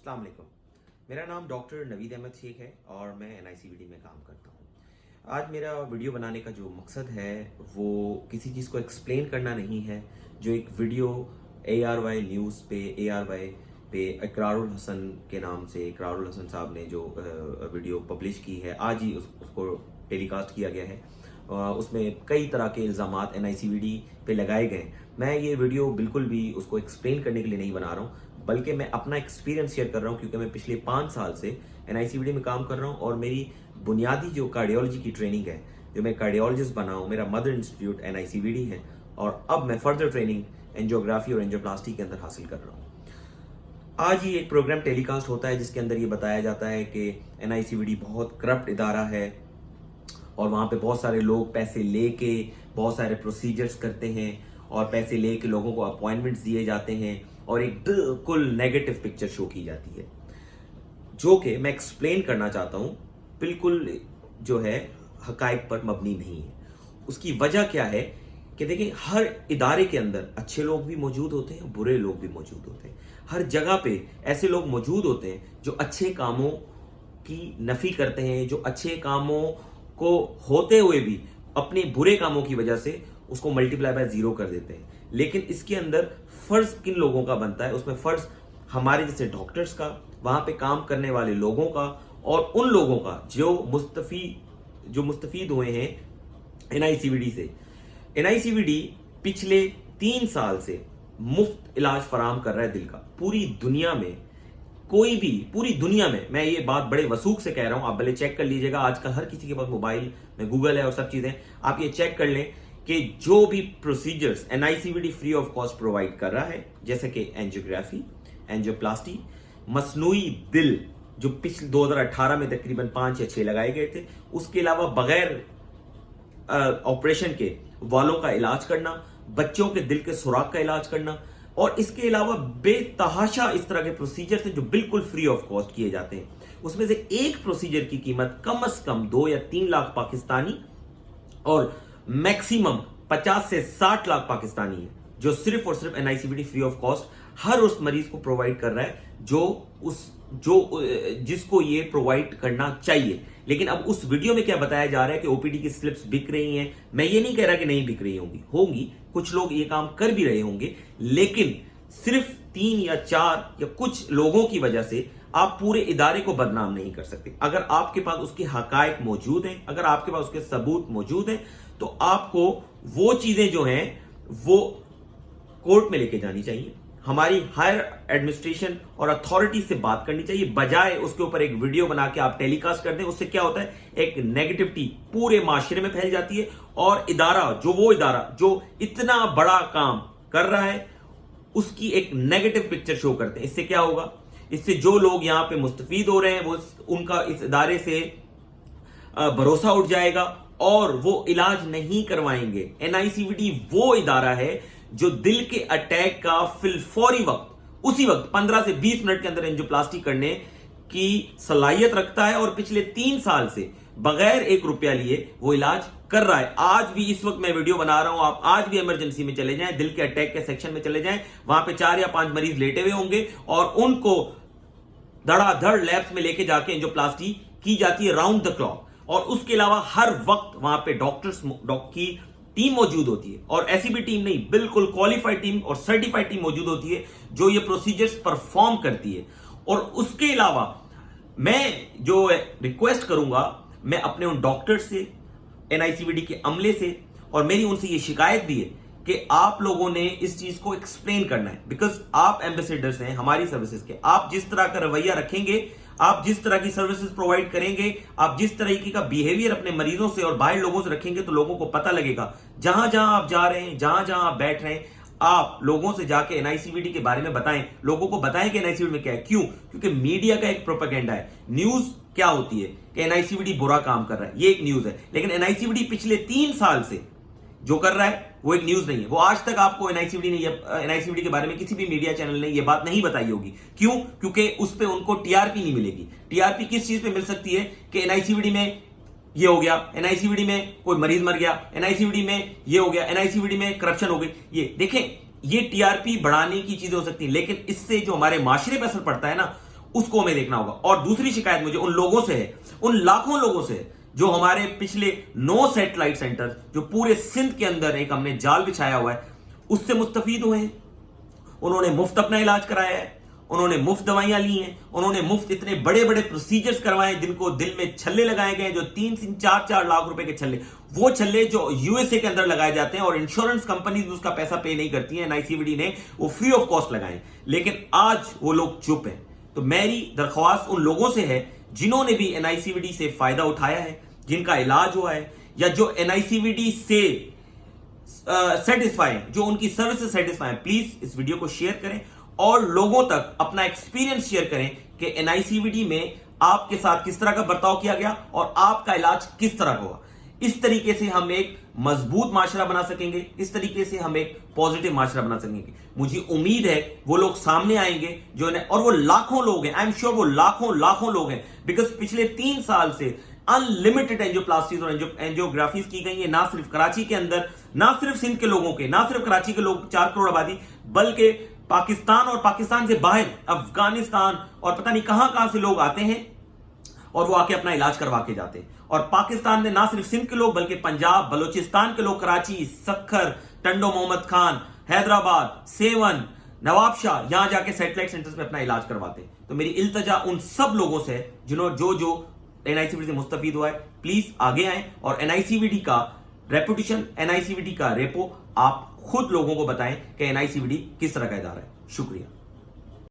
अस्सलाम वालेकुम। मेरा नाम डॉक्टर नवीद अहमद शेख है और मैं NICVD में काम करता हूँ। आज मेरा वीडियो बनाने का जो मकसद है वो किसी चीज़ को एक्सप्लेन करना नहीं है। जो एक वीडियो ARY न्यूज़ पे ARY पे इकरारुल हसन के नाम से इकरारुल हसन साहब ने जो वीडियो पब्लिश की है, आज ही उसको टेलीकास्ट किया गया है। उसमें कई तरह के इल्ज़ामात NICVD पे लगाए गए। मैं ये वीडियो बिल्कुल भी उसको एक्सप्लेन करने के लिए नहीं बना रहा हूँ, बल्कि मैं अपना एक्सपीरियंस शेयर कर रहा हूँ, क्योंकि मैं पिछले 5 साल से NICVD में काम कर रहा हूँ और मेरी बुनियादी जो कार्डियोलॉजी की ट्रेनिंग है, जो मैं कार्डियोलॉजिस्ट बना हूँ, मेरा मदर इंस्टीट्यूट NICVD है और अब मैं फर्दर ट्रेनिंग एंजियोग्राफी और एंजियोप्लास्टी के अंदर हासिल कर रहा हूँ। आज ही एक प्रोग्राम टेलीकास्ट होता है जिसके अंदर ये बताया जाता है कि NICVD बहुत करप्ट इदारा है और वहाँ पे बहुत सारे लोग पैसे लेके बहुत सारे प्रोसीजर्स करते हैं और पैसे लेके लोगों को अपॉइंटमेंट्स दिए जाते हैं और एक बिल्कुल नेगेटिव पिक्चर शो की जाती है, जो कि मैं एक्सप्लेन करना चाहता हूँ बिल्कुल जो है हकायक पर मबनी नहीं है। उसकी वजह क्या है कि देखिए, हर इदारे के अंदर अच्छे लोग भी मौजूद होते हैं, बुरे लोग भी मौजूद होते हैं। हर जगह पे ऐसे लोग मौजूद होते हैं जो अच्छे कामों की नफी करते हैं, जो अच्छे कामों को होते हुए भी अपने बुरे कामों की वजह से उसको मल्टीप्लाई बाय 0 कर देते हैं। लेकिन इसके अंदर फर्ज किन लोगों का बनता है? उसमें फर्ज हमारे जैसे डॉक्टर्स का, वहां पे काम करने वाले लोगों का और उन लोगों का जो मुस्तफीद हुए हैं NICVD से। NICVD पिछले 3 साल से मुफ्त इलाज फराहम कर रहा है दिल का। पूरी दुनिया में कोई भी, पूरी दुनिया में, मैं ये बात बड़े वसूख से कह रहा हूं, आप भले चेक कर लीजिएगा, आजकल हर किसी के पास मोबाइल में गूगल है और सब चीजें, आप ये चेक कर लें कि जो भी procedures NICVD free of cost provide कर रहा है, जैसे कि एंजियोग्राफी, एंजियोप्लास्टी, मसनूई दिल जो पिछले 2018 में तकरीबन 5 या 6 लगाए गए थे, उसके अलावा बगैर ऑपरेशन के वालों का इलाज करना, बच्चों के दिल के सुराख का इलाज करना, और इसके अलावा बेतहाशा इस तरह के प्रोसीजर जो बिल्कुल फ्री ऑफ कॉस्ट किए जाते हैं। उसमें से एक प्रोसीजर की कीमत कम से कम 2 या 3 लाख पाकिस्तानी और मैक्सिमम 50 से 60 लाख पाकिस्तानी है, जो सिर्फ और सिर्फ NICVD फ्री ऑफ कॉस्ट हर उस मरीज को प्रोवाइड कर रहा है जिसको ये प्रोवाइड करना चाहिए। लेकिन अब उस वीडियो में क्या बताया जा रहा है कि OPD की स्लिप्स बिक रही हैं। मैं ये नहीं कह रहा कि नहीं बिक रही होंगी, कुछ लोग ये काम कर भी रहे होंगे, लेकिन सिर्फ 3 या 4 या कुछ लोगों की वजह से आप पूरे इदारे को बदनाम नहीं कर सकते। अगर आपके पास उसके हकायक मौजूद हैं, अगर आपके पास उसके सबूत मौजूद हैं, तो आपको वो चीजें जो हैं वो कोर्ट में लेके जानी चाहिए, हमारी हायर एडमिनिस्ट्रेशन और अथॉरिटी से बात करनी चाहिए, बजाय उसके ऊपर एक वीडियो बना के आप टेलीकास्ट कर दें। उससे क्या होता है, एक नेगेटिविटी पूरे माशरे में फैल जाती है और वो इदारा जो इतना बड़ा काम कर रहा है उसकी एक नेगेटिव पिक्चर शो करते हैं। इससे क्या होगा, इससे जो लोग यहां पे मुस्तफीद हो रहे हैं वो उनका इस इदारे से भरोसा उठ जाएगा और वो इलाज नहीं करवाएंगे। NICVD वो इदारा है जो दिल के अटैक का फिलफौरी वक्त, उसी वक्त 15 से 20 मिनट के अंदर एंजियोप्लास्टी करने की सलाहियत रखता है और पिछले 3 साल से बगैर 1 रुपया लिए वो इलाज कर रहा है। आज भी इस वक्त मैं वीडियो बना रहा हूं, आप आज भी इमरजेंसी में चले जाएं, दिल के अटैक के सेक्शन में चले जाएं, वहां पे 4 या 5 मरीज लेटे हुए होंगे और उनको धड़ाधड़ लैब्स में लेके जाके एंजियोप्लास्टी की जाती है राउंड द क्लॉक। और उसके अलावा हर वक्त वहां पे डॉक्टर्स की टीम मौजूद होती है, और ऐसी भी टीम नहीं, बिल्कुल क्वालिफाइड टीम और सर्टिफाइड टीम मौजूद होती है जो ये प्रोसीजर्स परफॉर्म करती है। और उसके अलावा मैं जो रिक्वेस्ट करूंगा, मैं अपने उन डॉक्टर्स से, NICVD के अमले से, और मेरी उनसे ये शिकायत भी है कि आप लोगों ने इस चीज को एक्सप्लेन करना है, बिकॉज आप एम्बेसडर्स हैं हमारी सर्विसेज के। आप जिस तरह का रवैया रखेंगे, आप जिस तरह की सर्विसेज प्रोवाइड करेंगे, आप जिस तरीके का बिहेवियर अपने मरीजों से और बाहर लोगों से रखेंगे, तो लोगों को पता लगेगा। जहां जहां आप जा रहे हैं, जहां जहां आप बैठ रहे हैं, आप लोगों से जाके NICVD के बारे में बताएं, लोगों को बताएं कि NICVD में क्या है। क्यों? क्योंकि मीडिया का एक प्रोपेगेंडा है। न्यूज क्या होती है कि NICVD बुरा काम कर रहा है, ये एक न्यूज है। लेकिन NICVD पिछले 3 साल से जो कर रहा है वो एक न्यूज नहीं है। वो आज तक आपको NICVD के बारे में किसी भी मीडिया चैनल ने ये बात नहीं बताई होगी। क्यों? क्योंकि उस पे उनको TRP नहीं मिलेगी। TRP किस चीज पे मिल सकती है कि NICVD में ये हो गया, NICVD में कोई मरीज मर गया, NICVD में ये हो गया, NICVD में करप्शन हो गई। ये देखें, ये TRP बढ़ाने की चीजें हो सकती है, लेकिन इससे जो हमारे माशरे पर असर पड़ता है ना, उसको हमें देखना होगा। और दूसरी शिकायत मुझे उन लोगों से है, उन लाखों लोगों से जो हमारे पिछले 9 सैटेलाइट सेंटर जो पूरे सिंध के अंदर एक हमने जाल बिछाया हुआ है उससे मुस्तफीद हुए हैं। उन्होंने मुफ्त अपना इलाज कराया है, उन्होंने मुफ्त दवाइयां ली हैं, उन्होंने मुफ्त इतने बड़े बड़े प्रोसीजर्स करवाए जिनको दिल में छल्ले लगाए गए, जो 3-4 लाख रुपए के छल्ले, वो छल्ले जो यूएसए के अंदर लगाए जाते हैं और इंश्योरेंस कंपनीज उसका पैसा पे नहीं करती हैं। एनआईसीवीडी ने वो फ्री ऑफ कॉस्ट लगाए, लेकिन आज वो लोग चुप हैं। तो मेरी दरख्वास्त उन लोगों से है जिन्होंने भी एनआईसीवीडी से फायदा उठाया है, जिनका इलाज हुआ है, या जो एनआईसीवीडी से सेटिस्फाई है, जो उनकी सर्विस से सेटिस्फाई है, प्लीज इस वीडियो को शेयर करें और लोगों तक अपना एक्सपीरियंस शेयर करें कि एनआईसीवीडी में आपके साथ किस तरह का बर्ताव किया गया और आपका इलाज किस तरह का हुआ। इस तरीके से हम एक मजबूत माशरा बना सकेंगे, इस तरीके से हम एक पॉजिटिव माशरा बना सकेंगे। मुझे उम्मीद है वो लोग सामने आएंगे जो ने, और वो लाखों लोग हैं, आई एम श्योर वो लाखों लोग हैं, बिकॉज पिछले 3 साल से अनलिमिटेड एंजियोप्लास्टीज और एंजियोग्राफीज की गई है, ना सिर्फ कराची के अंदर, ना सिर्फ सिंध के लोगों के, ना सिर्फ कराची के लोग 4 करोड़ आबादी, बल्कि पाकिस्तान और पाकिस्तान से बाहर अफगानिस्तान और पता नहीं कहां से लोग आते हैं और वो आके अपना इलाज करवा के जाते हैं। और पाकिस्तान में ना सिर्फ सिंध के लोग बल्कि पंजाब, बलूचिस्तान के लोग, कराची, सखर, टंडो मोहम्मद खान, हैदराबाद, सेवन, नवाबशाह, यहां जाके सैटेलाइट सेंटर्स में अपना इलाज करवाते हैं। तो मेरी इल्तजा उन सब लोगों से है जिन्होंने जो एनआईसीवीडी से मुस्तफीद हुआ है, प्लीज आगे आए और एनआईसीवीडी का रेपुटेशन, एनआईसीवीडी का रेपो आप खुद लोगों को बताएं कि एनआईसीवीडी किस तरह का इदारा है। शुक्रिया।